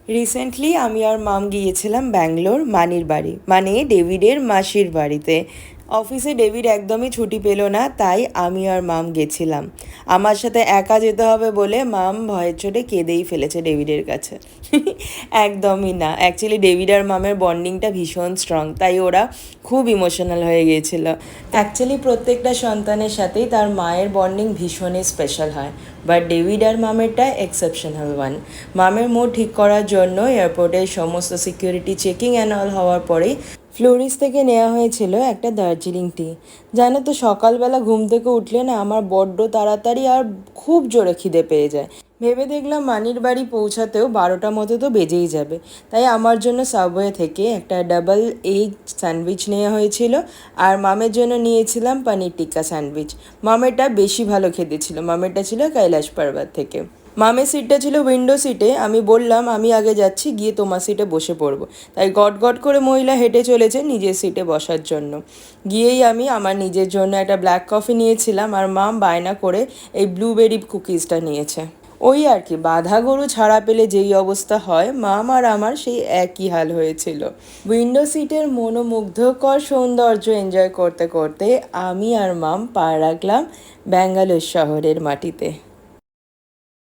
Recently আমি আর মাম গিয়েছিলাম ব্যাঙ্গালোর মানির বাড়ি, মানে ডেভিডের মাসির বাড়িতে। অফিসে ডেভিড একদমই ছুটি পেল না, তাই আমি আর মাম গেছিলাম। আমার সাথে একা যেতে হবে বলে মাম ভয়ের চোটে কেঁদেই ফেলেছে ডেভিডের কাছে। একদমই না, অ্যাকচুয়ালি ডেভিড আর মামের বন্ডিংটা ভীষণ স্ট্রং, তাই ওরা খুব ইমোশনাল হয়ে গিয়েছিল। অ্যাকচুয়ালি প্রত্যেকটা সন্তানের সাথেই তার মায়ের বন্ডিং ভীষণই স্পেশাল হয়, বাট ডেভিড আর মামেরটা এক্সেপশনাল ওয়ান। মামের মুড ঠিক করার জন্য এয়ারপোর্টের সমস্ত সিকিউরিটি চেকিং অ্যান্ড অল হওয়ার পরেই ফ্লোরিস থেকে নেওয়া হয়েছিল একটা দার্জিলিং টি। জানো তো, সকালবেলা ঘুম থেকে উঠলে না আমার বড্ড তাড়াতাড়ি আর খুব জোরে খিদে পেয়ে যায়। ভেবে দেখলাম মানির বাড়ি পৌঁছাতেও 12টা মতো তো বেজেই যাবে, তাই আমার জন্য সাবওয়ে থেকে একটা ডাবল এগ স্যান্ডউইচ নেওয়া হয়েছিল, আর মামের জন্য নিয়েছিলাম পনির টিক্কা স্যান্ডউইচ। মামেরটা বেশি ভালো খেতে ছিল, মামেরটা ছিল কৈলাস পর্বত থেকে। মামের সিটটা ছিল উইন্ডো সিটে। আমি বললাম আমি আগে যাচ্ছি, গিয়ে তোমার সিটে বসে পড়বো। তাই গট গট করে মহিলা হেঁটে চলেছে নিজের সিটে বসার জন্য। গিয়েই আমি আমার নিজের জন্য একটা ব্ল্যাক কফি নিয়েছিলাম, আর মাম বায়না করে এই ব্লুবেরি কুকিজটা নিয়েছে। ওই আর কি, বাঁধা গরু ছাড়া পেলে যেই অবস্থা হয়, মাম আর আমার সেই একই হাল হয়েছিল। উইন্ডো সিটের মনোমুগ্ধকর সৌন্দর্য এনজয় করতে করতে আমি আর মাম পা রাখলাম ব্যাঙ্গালোর শহরের মাটিতে।